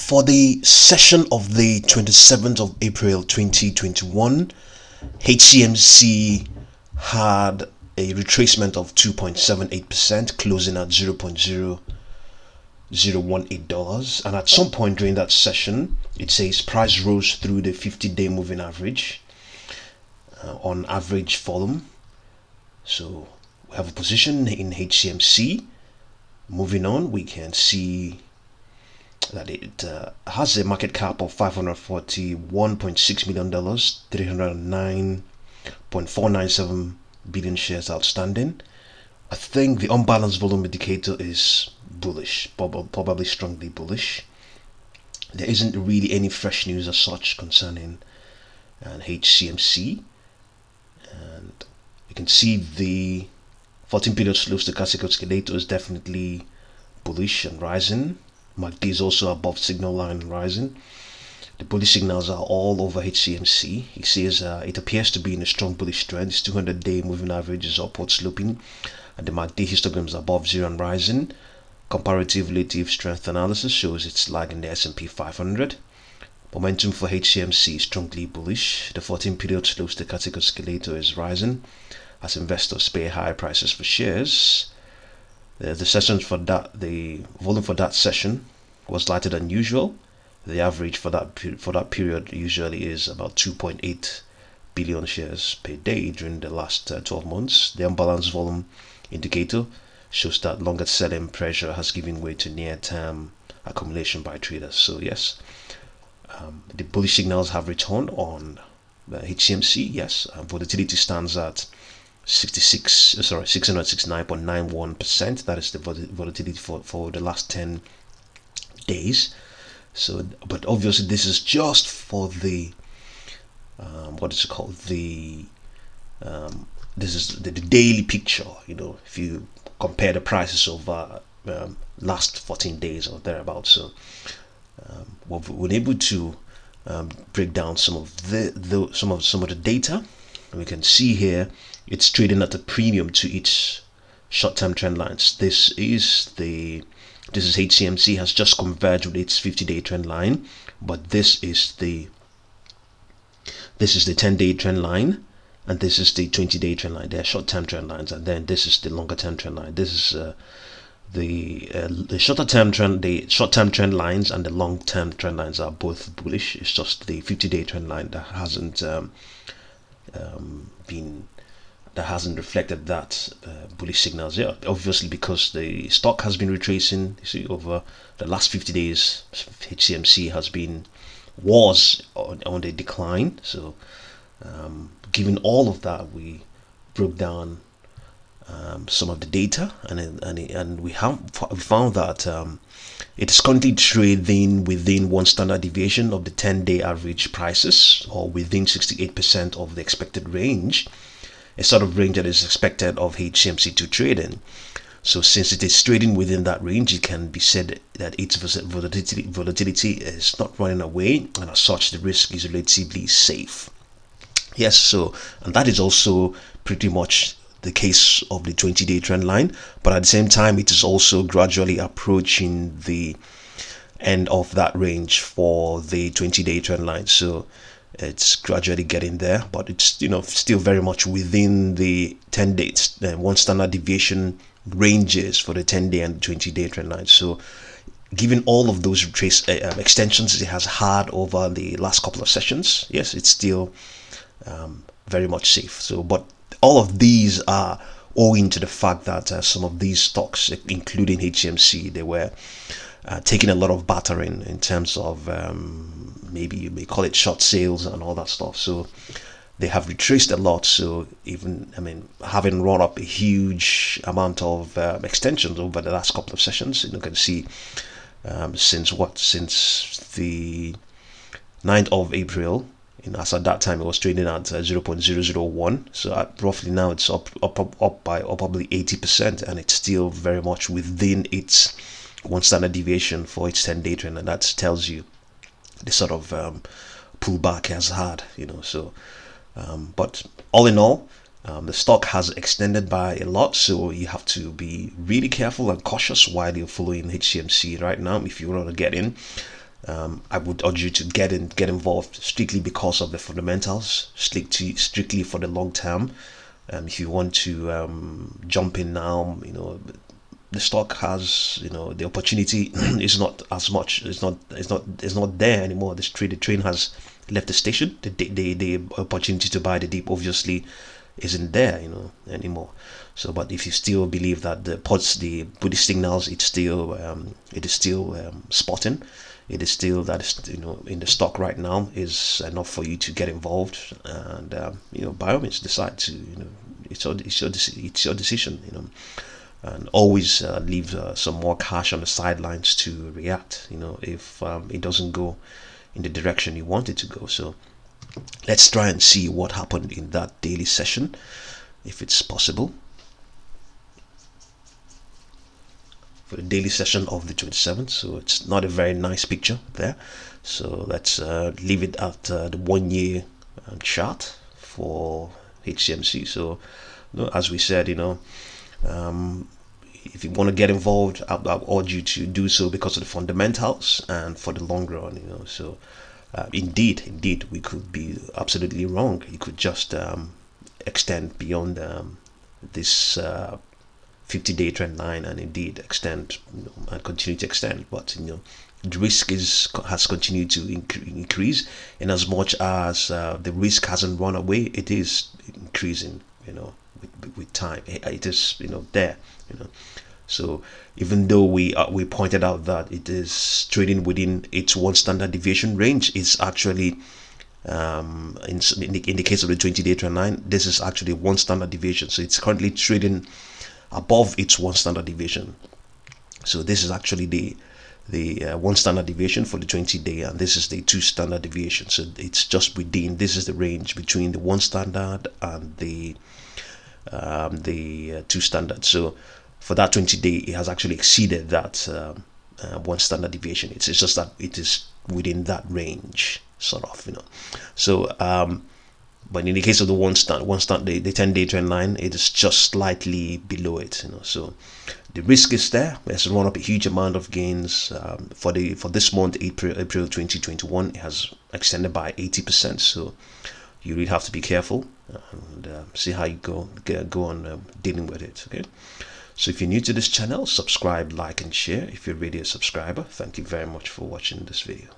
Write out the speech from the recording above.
For the session of the 27th of April 2021, HCMC had a retracement of 2.78%, closing at $0.0018. And at some point during that session, it says price rose through the 50-day moving average on average volume. So we have a position in HCMC. Moving on, we can see that it has a market cap of $541.6 million, 309.497 billion shares outstanding. I think the unbalanced volume indicator is bullish, probably strongly bullish. There isn't really any fresh news as such concerning HCMC, and you can see the 14-period slow stochastic oscillator is definitely bullish and rising. MACD is also above signal line and rising. The bullish signals are all over HCMC. He says it appears to be in a strong bullish trend. Its 200-day moving average is upward sloping, and the MACD histogram is above zero and rising. Comparative relative strength analysis shows it's lagging the S&P 500. Momentum for HCMC is strongly bullish. The 14-period slow stochastic oscillator is rising as investors pay higher prices for shares. The sessions for that, the volume for that session was lighter than usual. The average for that period usually is about 2.8 billion shares per day during the last 12 months. The unbalanced volume indicator shows that longer selling pressure has given way to near-term accumulation by traders. So yes, the bullish signals have returned on HCMC. Yes, volatility stands at 669.91%. That is the volatility for the last 10 days. So, but obviously this is just for the what is it called, the this is the daily picture. You know, if you compare the prices over last 14 days or thereabouts. So we're able to break down some of the data. And we can see here it's trading at a premium to its short-term trend lines. This is HCMC has just converged with its 50-day trend line, but this is the 10-day trend line, and this is the 20-day trend line. They are short-term trend lines, and then this is the longer-term trend line. This is the short-term trend lines and the long-term trend lines are both bullish. It's just the 50-day trend line that hasn't reflected that bullish signals yet. Obviously, because the stock has been retracing. You see, over the last 50 days, HCMC was on the decline. So, given all of that, we broke down some of the data, and we found that it is currently trading within one standard deviation of the 10-day average prices, or within 68% of the expected range, a sort of range that is expected of HCMC to trade in. So since it is trading within that range, it can be said that its volatility is not running away, and as such the risk is relatively safe. Yes, so, and that is also pretty much the case of the 20-day trend line, but at the same time it is also gradually approaching the end of that range for the 20-day trend line. So it's gradually getting there, but it's still very much within the 10 days one standard deviation ranges for the 10-day and 20-day trend line. So given all of those extensions it has had over the last couple of sessions, yes, it's still very much safe. So, but all of these are owing to the fact that some of these stocks, including HCMC, they were taking a lot of battering in terms of maybe you may call it short sales and all that stuff. So they have retraced a lot. So even, having run up a huge amount of extensions over the last couple of sessions, you can see since the 9th of April. As at that time it was trading at 0.001, so at roughly now it's up by probably 80%, and it's still very much within its one standard deviation for its 10-day trend, and that tells you the sort of pullback it has had. So but all in all, the stock has extended by a lot, so you have to be really careful and cautious while you're following HCMC right now if you want to get in. I would urge you to get involved strictly because of the fundamentals, strictly for the long term. If you want to jump in now, the stock has, the opportunity is not as much. It's not there anymore. The train has left the station. The opportunity to buy the dip obviously isn't there, anymore. So, but if you still believe that the Buddhist signals, it is still spotting, it is still that is, in the stock right now is enough for you to get involved, and by all means decide to, it's your decision, and always leave some more cash on the sidelines to react, if it doesn't go in the direction you want it to go. So let's try and see what happened in that daily session, if it's possible. For the daily session of the 27th, so it's not a very nice picture there. So let's leave it at the 1 year chart for HCMC. So, as we said, if you want to get involved, I urge you to do so because of the fundamentals and for the long run. So indeed, we could be absolutely wrong. It could just extend beyond this 50-day trend line, and indeed extend, and continue to extend. But the risk has continued to increase, and as much as the risk hasn't run away, it is increasing. With time, it is there. So even though we pointed out that it is trading within its one standard deviation range, it's actually in the case of the 20-day trend line, this is actually one standard deviation. So it's currently trading above its one standard deviation. So this is actually the one standard deviation for the 20-day, and this is the two standard deviation. So it's just within, this is the range between the one standard and the two standard. So for that 20-day, it has actually exceeded that one standard deviation. It's just that it is within that range, sort of, So but in the case of the the 10-day trend line, it is just slightly below it. So the risk is there. It has run up a huge amount of gains for this month, April 2021. It has extended by 80%. So you really have to be careful and see how you go on dealing with it. Okay. So if you're new to this channel, subscribe, like, and share. If you're already a subscriber, thank you very much for watching this video.